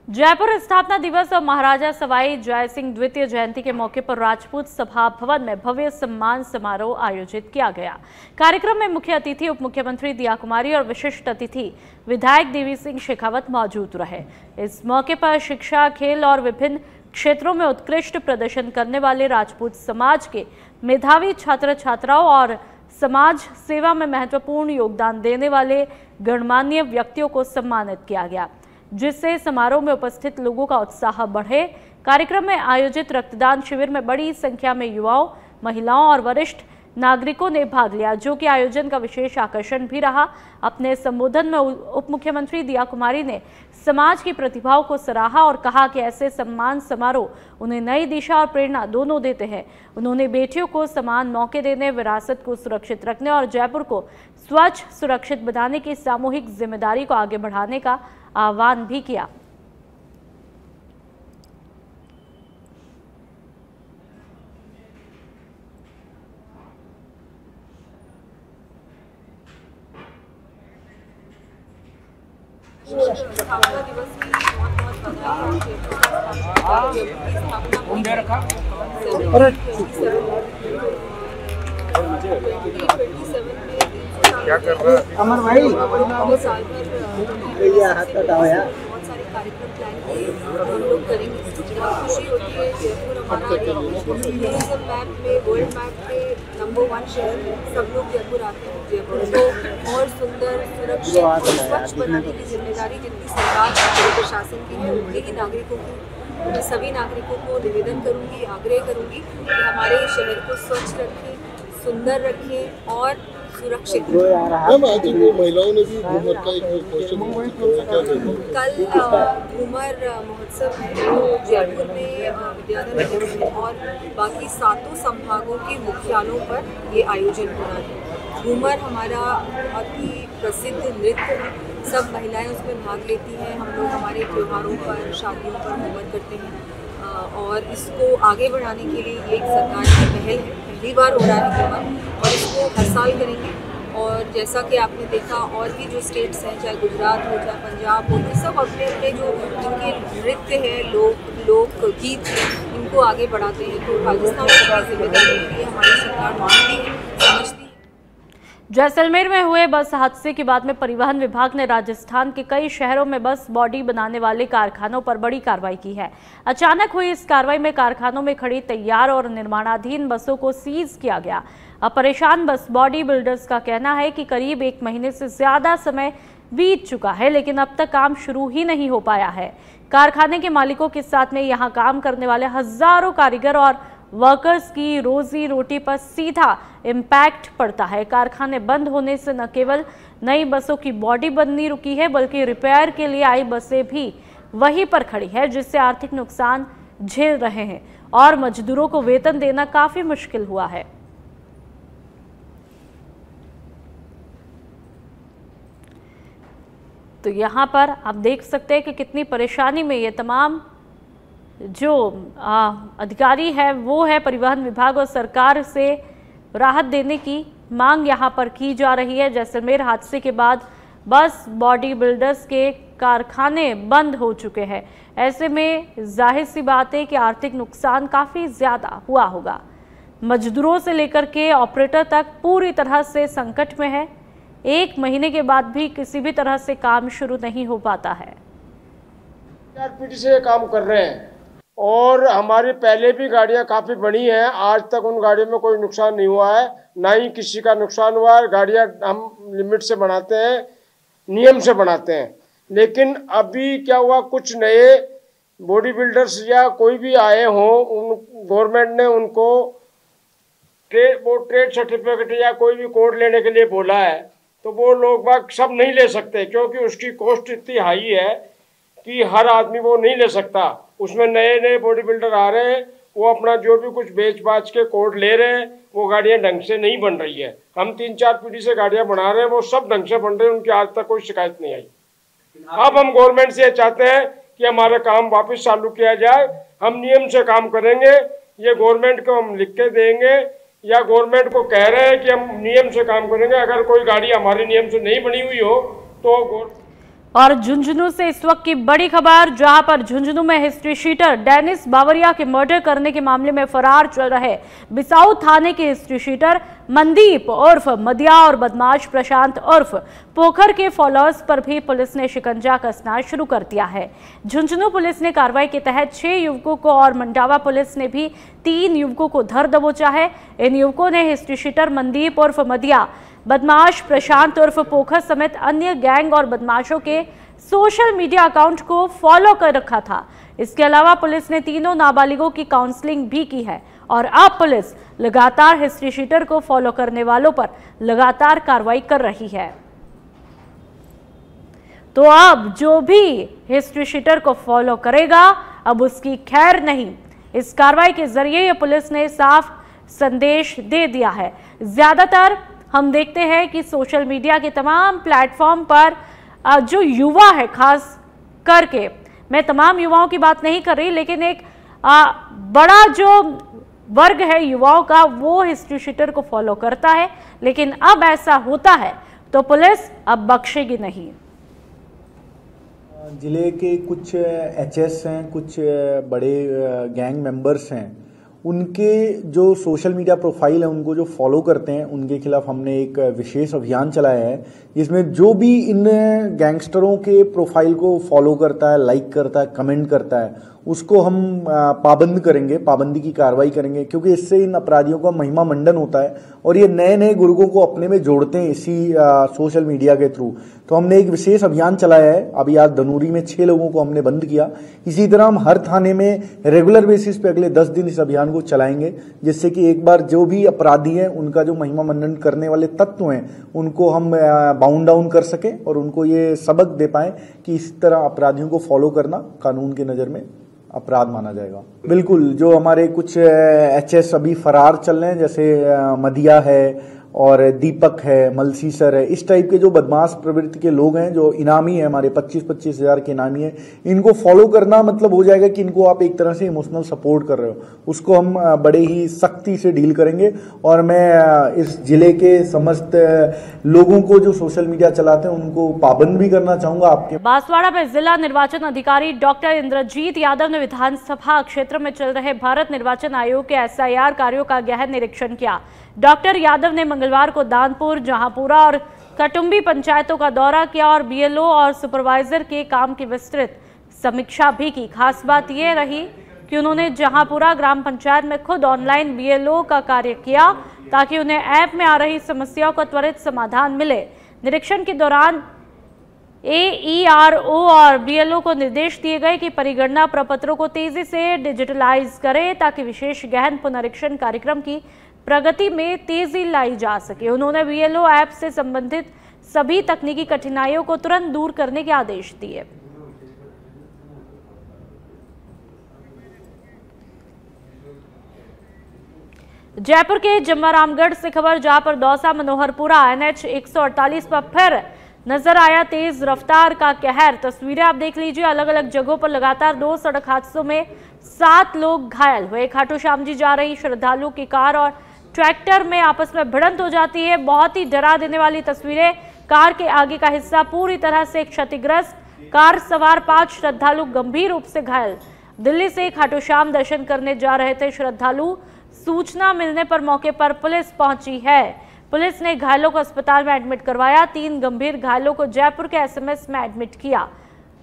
जयपुर स्थापना दिवस और महाराजा सवाई जय सिंह द्वितीय जयंती के मौके पर राजपूत सभा भवन में भव्य सम्मान समारोह आयोजित किया गया। कार्यक्रम में मुख्य अतिथि उप मुख्यमंत्री दिया कुमारी और विशिष्ट अतिथि विधायक देवी सिंह शेखावत मौजूद रहे। इस मौके पर शिक्षा, खेल और विभिन्न क्षेत्रों में उत्कृष्ट प्रदर्शन करने वाले राजपूत समाज के मेधावी छात्र छात्राओं और समाज सेवा में महत्वपूर्ण योगदान देने वाले गणमान्य व्यक्तियों को सम्मानित किया गया, जिससे समारोह में उपस्थित लोगों का उत्साह बढ़े। कार्यक्रम में आयोजित रक्तदान शिविर में बड़ी संख्या में युवाओं, महिलाओं और वरिष्ठ नागरिकों ने भाग लिया, जो कि आयोजन का विशेष आकर्षण भी रहा। अपने संबोधन में उप मुख्यमंत्री दिया कुमारी ने समाज की प्रतिभाओं को सराहा और कहा कि ऐसे सम्मान समारोह उन्हें नई दिशा और प्रेरणा दोनों देते हैं। उन्होंने बेटियों को समान मौके देने, विरासत को सुरक्षित रखने और जयपुर को स्वच्छ सुरक्षित बनाने की सामूहिक जिम्मेदारी को आगे बढ़ाने का आह्वान भी किया। स्थापना दिवस की बहुत क्या कर रहा है अमर भाई साल भर हाथ हटाओ यार। बहुत सारे कार्यक्रम प्लान किए हम लोग करेंगे। खुशी होती है जयपुर हमारा टूरिज्म मैप में, वर्ल्ड मैप पे नंबर 1 शहर है। सब लोग जयपुर आते हैं। जयपुर को और सुंदर, सुरक्षित और स्वच्छ बनाने की जिम्मेदारी जितनी सरकार और प्रशासन की है, उतनी ही नागरिकों की। मैं सभी नागरिकों को निवेदन करूंगी, आग्रह करूंगी कि हमारे शहर को स्वच्छ रखें, सुंदर रखें और सुरक्षित। मैम, आज महिलाओं ने भी घूमर का एक कल घूमर महोत्सव है जो जयपुर में विद्यानगर में और बाकी 7 संभागों के मुख्यालयों पर ये आयोजन हो रहा है। घूमर हमारा बहुत ही प्रसिद्ध नृत्य है। सब महिलाएं उसमें भाग लेती हैं। हम लोग हमारे त्योहारों पर, शादियों पर घूमर करते हैं और इसको आगे बढ़ाने के लिए ये एक सरकार की पहल है। पहली बार हो रहा है घूमर और इसको हर साल करेंगे। और जैसा कि आपने देखा, और भी जो स्टेट्स हैं, चाहे गुजरात हो, चाहे पंजाब हो, ये सब अपने अपने जो इनके नृत्य है, लोक गीत हैं, इनको आगे बढ़ाते हैं। तो राजस्थान की जिम्मेदारी है, हमारी सरकार मानती है, समझती है। जैसलमेर में हुए बस हादसे के बाद में परिवहन विभाग ने राजस्थान के कई शहरों में बस बॉडी बनाने वाले कारखानों पर बड़ी कार्रवाई की है। अचानक हुई इस कार्रवाई में कारखानों में खड़ी तैयार और निर्माणाधीन बसों को सीज किया गया। अब परेशान बस बॉडी बिल्डर्स का कहना है कि करीब 1 महीने से ज्यादा समय बीत चुका है, लेकिन अब तक काम शुरू ही नहीं हो पाया है। कारखाने के मालिकों के साथ में यहाँ काम करने वाले हजारों कारीगर और वर्कर्स की रोजी रोटी पर सीधा इम्पैक्ट पड़ता है। कारखाने बंद होने से न केवल नई बसों की बॉडी बननी रुकी है, बल्कि रिपेयर के लिए आई बसें भी वहीं पर खड़ी है, जिससे आर्थिक नुकसान झेल रहे हैं और मजदूरों को वेतन देना काफी मुश्किल हुआ है। तो यहाँ पर आप देख सकते हैं कि कितनी परेशानी में ये तमाम जो अधिकारी है वो है। परिवहन विभाग और सरकार से राहत देने की मांग यहाँ पर की जा रही है। जैसलमेर हादसे के बाद बस बॉडी बिल्डर्स के कारखाने बंद हो चुके हैं। ऐसे में जाहिर सी बात है कि आर्थिक नुकसान काफ़ी ज़्यादा हुआ होगा। मजदूरों से लेकर के ऑपरेटर तक पूरी तरह से संकट में है। 1 महीने के बाद भी किसी भी तरह से काम शुरू नहीं हो पाता है। 4 पीढ़ी से काम कर रहे हैं और हमारी पहले भी गाड़ियां काफ़ी बड़ी हैं। आज तक उन गाड़ियों में कोई नुकसान नहीं हुआ है, ना ही किसी का नुकसान हुआ है। गाड़ियां हम लिमिट से बनाते हैं, नियम से बनाते हैं। लेकिन अभी क्या हुआ, कुछ नए बॉडी बिल्डर्स या कोई भी आए हों, उन गवर्नमेंट ने उनको ट्रेड सर्टिफिकेट या कोई भी कोड लेने के लिए बोला है, तो वो लोग बाग सब नहीं ले सकते, क्योंकि उसकी कॉस्ट इतनी हाई है कि हर आदमी वो नहीं ले सकता। उसमें नए नए बॉडी बिल्डर आ रहे हैं, वो अपना जो भी कुछ बेच बाच के कोड ले रहे हैं। वो गाड़ियां ढंग से नहीं बन रही है। हम 3-4 पीढ़ी से गाड़ियां बना रहे हैं, वो सब ढंग से बन रहे हैं, उनकी आज तक कोई शिकायत नहीं आई। अब हम गवर्नमेंट से चाहते हैं कि हमारा काम वापस चालू किया जाए। हम नियम से काम करेंगे, ये गवर्नमेंट को हम लिख के देंगे या गवर्नमेंट को कह रहे हैं कि हम नियम से काम करेंगे। अगर कोई गाड़ी हमारे नियम से नहीं बनी हुई हो तो और झुंझुनू से इस वक्त की बड़ी खबर, जहां पर झुंझुनू में हिस्ट्री शीटर डेनिस बावरिया के मर्डर करने के मामले में फरार चल रहे बिसाऊ थाने के हिस्ट्री शीटर मनदीप उर्फ मदिया और बदमाश प्रशांत उर्फ पोखर के फॉलोअर्स पर भी पुलिस ने शिकंजा कसना शुरू कर दिया है। झुंझुनू पुलिस ने कार्रवाई के तहत 6 युवकों को और मंडावा पुलिस ने भी 3 युवकों को धर दबोचा है। इन युवकों ने हिस्ट्री शीटर मनदीप उर्फ मदिया, बदमाश प्रशांत उर्फ पोखर समेत अन्य गैंग और बदमाशों के सोशल मीडिया अकाउंट को फॉलो कर रखा था। इसके अलावा पुलिस ने तीनों नाबालिगों की काउंसलिंग भी की है और अब पुलिस लगातार हिस्ट्री शीटर को फॉलो करने वालों पर लगातार कार्रवाई कर रही है। तो अब जो भी हिस्ट्री शीटर को फॉलो करेगा अब उसकी खैर नहीं। इस कार्रवाई के जरिए ये पुलिस ने साफ संदेश दे दिया है। ज्यादातर हम देखते हैं कि सोशल मीडिया के तमाम प्लेटफॉर्म पर जो युवा है, खास करके मैं तमाम युवाओं की बात नहीं कर रही, लेकिन एक बड़ा जो वर्ग है युवाओं का वो हिस्ट्री शीटर को फॉलो करता है। लेकिन अब ऐसा होता है तो पुलिस अब बख्शेगी नहीं। जिले के कुछ एचएस हैं, कुछ बड़े गैंग मेंबर्स हैं, उनके जो सोशल मीडिया प्रोफाइल है उनको जो फॉलो करते हैं उनके खिलाफ हमने एक विशेष अभियान चलाया है, जिसमें जो भी इन गैंगस्टरों के प्रोफाइल को फॉलो करता है, लाइक करता है, कमेंट करता है, उसको हम पाबंद करेंगे, पाबंदी की कार्रवाई करेंगे, क्योंकि इससे इन अपराधियों का महिमा मंडन होता है और ये नए नए गुर्गों को अपने में जोड़ते हैं इसी सोशल मीडिया के थ्रू। तो हमने एक विशेष अभियान चलाया है। अभी आज धनूरी में 6 लोगों को हमने बंद किया। इसी तरह हम हर थाने में रेगुलर बेसिस पे अगले 10 दिन इस अभियान को चलाएंगे, जिससे कि एक बार जो भी अपराधी हैं उनका जो महिमा मंडन करने वाले तत्व हैं उनको हम बाउंड डाउन कर सके और उनको ये सबक दे पाए कि इस तरह अपराधियों को फॉलो करना कानून की नज़र में अपराध माना जाएगा। बिल्कुल, जो हमारे कुछ एचएस अभी फरार चल रहे हैं, जैसे मदिया है और दीपक है, मलसी सर है, इस टाइप के जो बदमाश प्रवृत्ति के लोग हैं, जो इनामी है, हमारे 25-25 हज़ार के इनामी है, इनको फॉलो करना मतलब हो जाएगा कि इनको आप एक तरह से इमोशनल सपोर्ट कर रहे हो। उसको हम बड़े ही सख्ती से डील करेंगे और मैं इस जिले के समस्त लोगों को जो सोशल मीडिया चलाते हैं उनको पाबंद भी करना चाहूंगा। आपके बांसवाड़ा में जिला निर्वाचन अधिकारी डॉक्टर इंद्रजीत यादव ने विधानसभा क्षेत्र में चल रहे भारत निर्वाचन आयोग के SIR कार्यों का गहन निरीक्षण किया। डॉक्टर यादव ने मंगलवार को दानपुर, जहांपुरा और कटुंबी पंचायतों का दौरा किया और BLO और सुपरवाइजर के काम की विस्तृत समीक्षा भी की। खास बात यह रही कि उन्होंने जहांपुरा ग्राम पंचायत में खुद ऑनलाइन BLO का कार्य किया ताकि उन्हें ऐप में आ रही समस्याओं का त्वरित समाधान मिले। निरीक्षण के दौरान AERO और BLO को निर्देश दिए गए कि परिगणना प्रपत्रों को तेजी से डिजिटलाइज करें ताकि विशेष गहन पुनरीक्षण कार्यक्रम की प्रगति में तेजी लाई जा सके। उन्होंने BLO ऐप से संबंधित सभी तकनीकी कठिनाइयों को तुरंत दूर करने के आदेश दिए। जयपुर के जम्मारामगढ़ से खबर, जहां पर दौसा मनोहरपुरा NH 148 पर फिर नजर आया तेज रफ्तार का कहर। तस्वीरें आप देख लीजिए। अलग अलग जगहों पर लगातार 2 सड़क हादसों में 7 लोग घायल हुए। खाटू श्याम जी जा रही श्रद्धालु की कार और ट्रैक्टर में आपस में भिड़ंत हो जाती है। बहुत ही डरा देने वाली तस्वीरें। कार के आगे का हिस्सा पूरी तरह से क्षतिग्रस्त। कार सवार 5 श्रद्धालु गंभीर रूप से घायल। दिल्ली से खाटू श्याम दर्शन करने जा रहे थे श्रद्धालु। सूचना मिलने पर मौके पर पुलिस पहुंची है। पुलिस ने घायलों को अस्पताल में एडमिट करवाया। 3 गंभीर घायलों को जयपुर के SMS में एडमिट किया।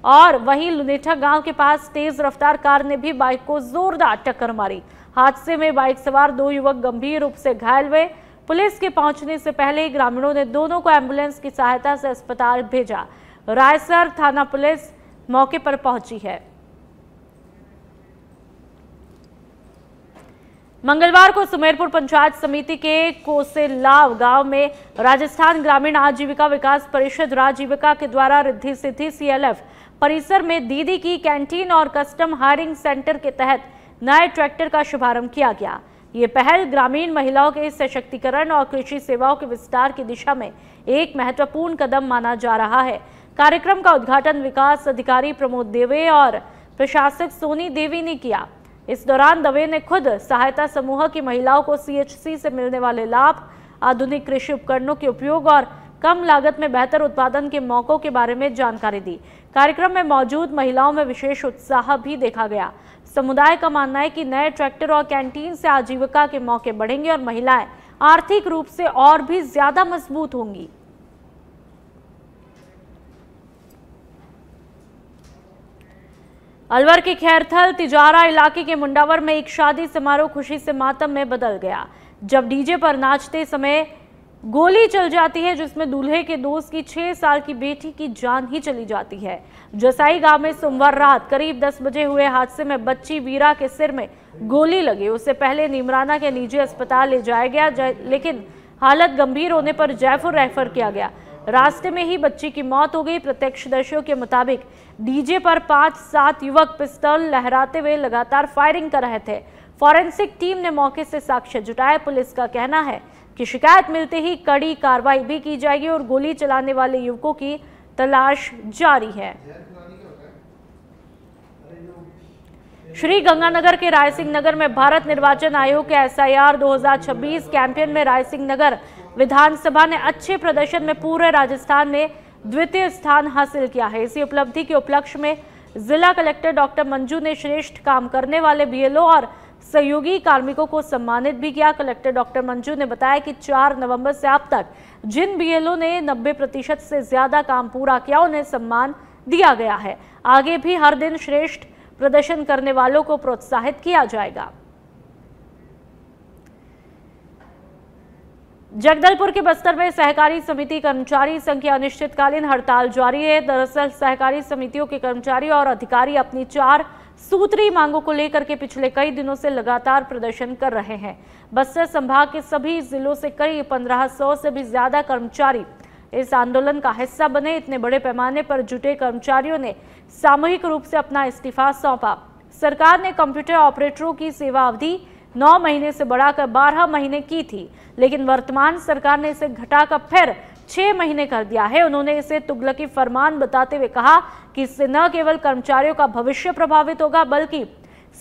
और वहीं लुनेठा गांव के पास तेज रफ्तार कार ने भी बाइक को जोरदार टक्कर मारी। हादसे में बाइक सवार 2 युवक गंभीर रूप से घायल हुए। पुलिस के पहुंचने से पहले ग्रामीणों ने दोनों को एम्बुलेंस की सहायता से अस्पताल भेजा। रायसर थाना पुलिस मौके पर पहुंची है। मंगलवार को सुमेरपुर पंचायत समिति के कोसेलाव गांव में राजस्थान ग्रामीण आजीविका विकास परिषद राजीविका के द्वारा रिद्धि सिद्धि CLF परिसर में दीदी की कैंटीन और कस्टम हायरिंग सेंटर के तहत नए ट्रैक्टर का शुभारंभ किया गया। ये पहल ग्रामीण महिलाओं के सशक्तिकरण और कृषि सेवाओं के विस्तार की दिशा में एक महत्वपूर्ण कदम माना जा रहा है। कार्यक्रम का उद्घाटन विकास अधिकारी प्रमोद देवे और प्रशासक सोनी देवी ने किया। इस दौरान दवे ने खुद सहायता समूह की महिलाओं को CHC से मिलने वाले लाभ, आधुनिक कृषि उपकरणों के उपयोग और कम लागत में बेहतर उत्पादन के मौकों के बारे में जानकारी दी। कार्यक्रम में मौजूद महिलाओं में विशेष उत्साह भी देखा गया। समुदाय का मानना है कि नए ट्रैक्टर और कैंटीन से आजीविका के मौके बढ़ेंगे और महिलाएं आर्थिक रूप से और भी ज्यादा मजबूत होंगी। अलवर के खैरथल तिजारा इलाके के मुंडावर में एक शादी समारोह खुशी से मातम में बदल गया जब डीजे पर नाचते समय गोली चल जाती है, जिसमें दूल्हे के दोस्त की 6 साल की बेटी की जान ही चली जाती है। जसाई गांव में सोमवार रात करीब 10 बजे हुए हादसे में बच्ची वीरा के सिर में गोली लगी। उससे पहले नीमराना के निजी अस्पताल ले जाया गया, लेकिन हालत गंभीर होने पर जयपुर रेफर किया गया। रास्ते में ही बच्ची की मौत हो गई। प्रत्यक्षदर्शियों के मुताबिक डीजे पर 5-7 युवक पिस्तौल लहराते हुए लगातार फायरिंग कर रहे थे। फॉरेंसिक टीम ने मौके से साक्ष्य जुटाए। पुलिस का कहना है कि शिकायत मिलते ही कड़ी कार्रवाई भी की जाएगी और गोली चलाने वाले युवकों की तलाश जारी है। श्री गंगानगर के रायसिंह नगर में भारत निर्वाचन आयोग के SIR 2026 कैंपेन में रायसिंह नगर विधानसभा ने अच्छे प्रदर्शन में पूरे राजस्थान में द्वितीय स्थान हासिल किया है। इसी उपलब्धि के उपलक्ष्य में जिला कलेक्टर डॉक्टर मंजू ने श्रेष्ठ काम करने वाले BLO और सहयोगी कार्मिकों को सम्मानित भी किया। कलेक्टर डॉक्टर मंजू ने बताया कि 4 नवंबर से अब तक जिन BLO ने 90% से ज्यादा काम पूरा किया उन्हें सम्मान दिया गया है। आगे भी हर दिन श्रेष्ठ प्रदर्शन करने वालों को प्रोत्साहित किया जाएगा। जगदलपुर के बस्तर में सहकारी समिति कर्मचारी संघ की अनिश्चितकालीन हड़ताल जारी है। दरअसल सहकारी समितियों के कर्मचारी और अधिकारी अपनी 4 सूत्री मांगों को लेकर के पिछले कई दिनों से लगातार प्रदर्शन कर रहे हैं। बस्तर संभाग के सभी जिलों से करीब 1500 से भी ज्यादा कर्मचारी इस आंदोलन का हिस्सा बने। इतने बड़े पैमाने पर जुटे कर्मचारियों ने सामूहिक रूप से अपना इस्तीफा सौंपा। सरकार ने कंप्यूटर ऑपरेटरों की सेवा अवधि 9 महीने से बढ़ाकर 12 महीने की थी, लेकिन वर्तमान सरकार ने इसे घटाकर फिर 6 महीने कर दिया है। उन्होंने इसे तुगलकी फरमान बताते हुए कहा कि इससे न केवल कर्मचारियों का भविष्य प्रभावित होगा बल्कि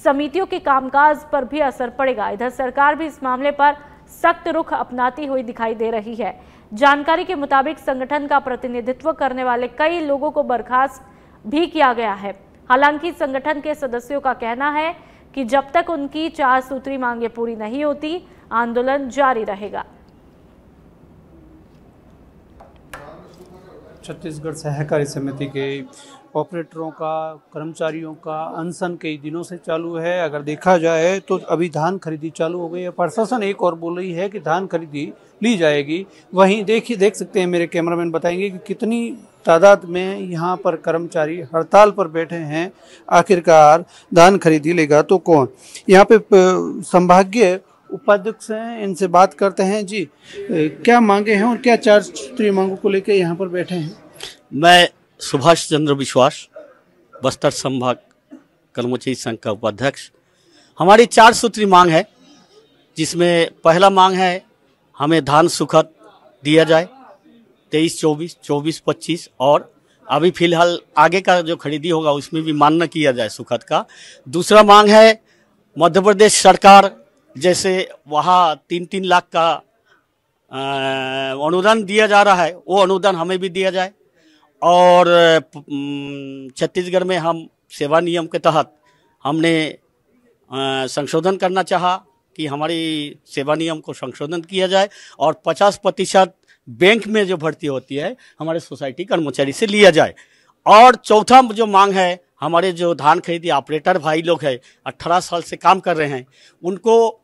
समितियों के कामकाज पर भी असर पड़ेगा। इधर सरकार भी इस मामले पर सख्त रुख अपनाती हुई दिखाई दे रही है। जानकारी के मुताबिक संगठन का प्रतिनिधित्व करने वाले कई लोगों को बर्खास्त भी किया गया है। हालांकि संगठन के सदस्यों का कहना है कि जब तक उनकी 4 सूत्री मांगे पूरी नहीं होती आंदोलन जारी रहेगा। छत्तीसगढ़ सहकारी समिति के ऑपरेटरों का, कर्मचारियों का अनशन कई दिनों से चालू है। अगर देखा जाए तो अभी धान खरीदी चालू हो गई है। प्रशासन एक और बोल रही है कि धान खरीदी ली जाएगी। वहीं देख सकते हैं, मेरे कैमरामैन बताएंगे कि कितनी तादाद में यहाँ पर कर्मचारी हड़ताल पर बैठे हैं। आखिरकार धान खरीदी लेगा तो कौन। यहाँ पे संभागीय उपाध्यक्ष हैं, इनसे बात करते हैं। जी, क्या मांगे हैं और क्या 4 सूत्री मांगों को लेकर यहाँ पर बैठे हैं? मैं सुभाष चंद्र विश्वास, बस्तर संभाग कर्मचारी संघ का उपाध्यक्ष। हमारी 4 सूत्री मांग है, जिसमें पहला मांग है हमें धान सुखद दिया जाए 23-24, 24-25 और अभी फिलहाल आगे का जो खरीदी होगा उसमें भी मान्य किया जाए सुखद का। दूसरा मांग है मध्य प्रदेश सरकार जैसे वहाँ 3-3 लाख का अनुदान दिया जा रहा है, वो अनुदान हमें भी दिया जाए। और छत्तीसगढ़ में हम सेवा नियम के तहत हमने संशोधन करना चाहा कि हमारी सेवा नियम को संशोधन किया जाए और 50% बैंक में जो भर्ती होती है हमारे सोसाइटी कर्मचारी से लिया जाए। और चौथा जो मांग है, हमारे जो धान खरीदी ऑपरेटर भाई लोग हैं 18 साल से काम कर रहे हैं, उनको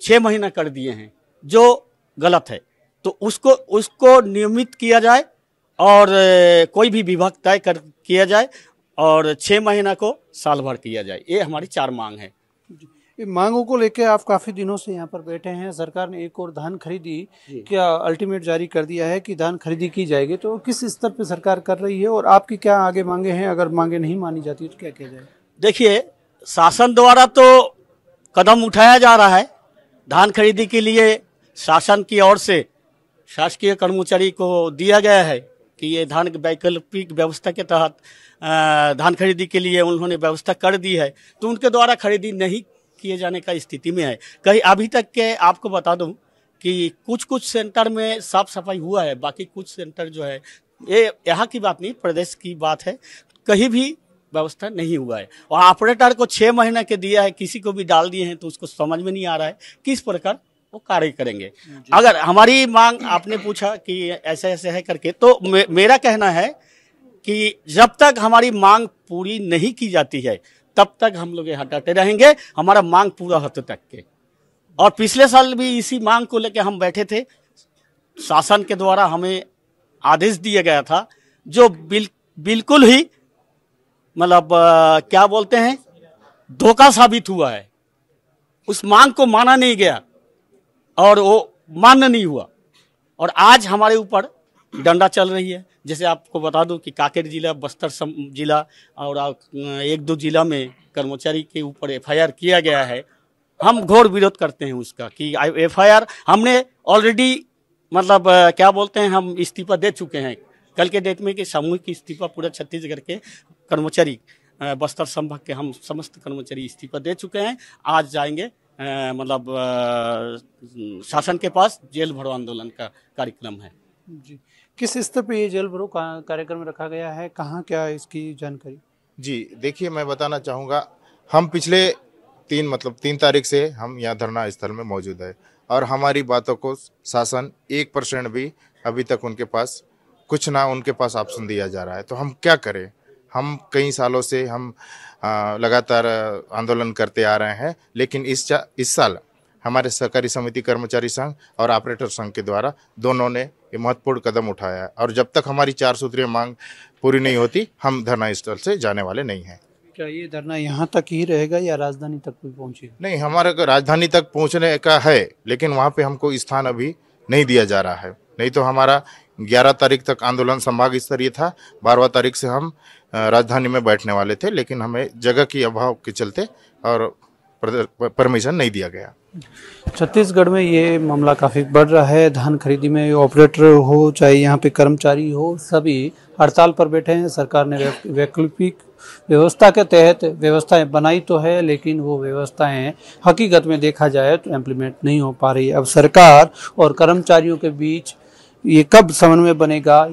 6 महीना कर दिए हैं, जो गलत है। तो उसको नियमित किया जाए और कोई भी विभाग तय किया जाए और 6 महीना को साल भर किया जाए। ये हमारी 4 मांग है। मांगों को लेकर आप काफी दिनों से यहाँ पर बैठे हैं। सरकार ने एक और धान खरीदी क्या अल्टीमेट जारी कर दिया है कि धान खरीदी की जाएगी, तो किस स्तर पे सरकार कर रही है और आपकी क्या आगे मांगे हैं? अगर मांगे नहीं मानी जाती तो क्या किया जाए? देखिए, शासन द्वारा तो कदम उठाया जा रहा है। धान खरीदी के लिए शासन की ओर से शासकीय कर्मचारी को दिया गया है कि ये धान वैकल्पिक व्यवस्था के तहत धान खरीदी के लिए उन्होंने व्यवस्था कर दी है, तो उनके द्वारा खरीदी नहीं किए जाने का स्थिति में है। कहीं अभी तक के आपको बता दूं कि कुछ कुछ सेंटर में साफ सफाई हुआ है, बाकी कुछ सेंटर जो है, ये यहाँ की बात नहीं, प्रदेश की बात है, कहीं भी व्यवस्था नहीं हुआ है। और ऑपरेटर को 6 महीने के दिया है, किसी को भी डाल दिए हैं, तो उसको समझ में नहीं आ रहा है किस प्रकार वो कार्य करेंगे। अगर हमारी मांग आपने पूछा कि ऐसे ऐसे है करके, तो मेरा कहना है कि जब तक हमारी मांग पूरी नहीं की जाती है तब तक हम लोग यहाँ डटे रहेंगे, हमारा मांग पूरा होते तक के। और पिछले साल भी इसी मांग को लेकर हम बैठे थे, शासन के द्वारा हमें आदेश दिया गया था जो बिल्कुल ही मतलब क्या बोलते हैं, धोखा साबित हुआ है। उस मांग को माना नहीं गया और वो मान्य नहीं हुआ, और आज हमारे ऊपर डंडा चल रही है। जैसे आपको बता दूं कि कांकेर जिला, बस्तर जिला और 1-2 जिला में कर्मचारी के ऊपर FIR किया गया है। हम घोर विरोध करते हैं उसका कि FIR हमने ऑलरेडी मतलब क्या बोलते हैं, हम इस्तीफा दे चुके हैं। कल के डेट में कि सामूहिक इस्तीफा पूरा छत्तीसगढ़ के कर्मचारी, बस्तर संभाग के हम समस्त कर्मचारी इस्तीफा दे चुके हैं। आज जाएंगे मतलब शासन के पास, जेल भरो आंदोलन का कार्यक्रम है जी। किस स्तर पे ये जेल भरो कार्यक्रम रखा गया है, कहाँ क्या इसकी जानकारी? जी देखिए, मैं बताना चाहूँगा, हम पिछले 3 तारीख से हम यहाँ धरना स्थल में मौजूद है और हमारी बातों को शासन 1% भी अभी तक उनके पास कुछ ना उनके पास ऑप्शन दिया जा रहा है। तो हम क्या करें? हम कई सालों से हम लगातार आंदोलन करते आ रहे हैं, लेकिन इस साल हमारे सहकारी समिति कर्मचारी संघ और ऑपरेटर संघ के द्वारा दोनों ने ये महत्वपूर्ण कदम उठाया है, और जब तक हमारी 4 सूत्रीय मांग पूरी नहीं होती हम धरना स्थल से जाने वाले नहीं हैं। क्या ये धरना यहाँ तक ही रहेगा या राजधानी तक भी पहुँचेगा? नहीं, हमारे राजधानी तक पहुँचने का है, लेकिन वहाँ पे हमको स्थान अभी नहीं दिया जा रहा है। नहीं तो हमारा 11 तारीख तक आंदोलन संभाग स्तरीय था, 12वां तारीख से हम राजधानी में बैठने वाले थे, लेकिन हमें जगह की अभाव के चलते और परमिशन नहीं दिया गया। छत्तीसगढ़ में ये मामला काफ़ी बढ़ रहा है। धान खरीदी में ऑपरेटर हो चाहे यहाँ पे कर्मचारी हो, सभी हड़ताल पर बैठे हैं। सरकार ने वैकल्पिक व्यवस्था के तहत व्यवस्थाएं बनाई तो है, लेकिन वो व्यवस्थाएं हकीकत में देखा जाए तो इम्प्लीमेंट नहीं हो पा रही। अब सरकार और कर्मचारियों के बीच ये कब समन्वय बनेगा?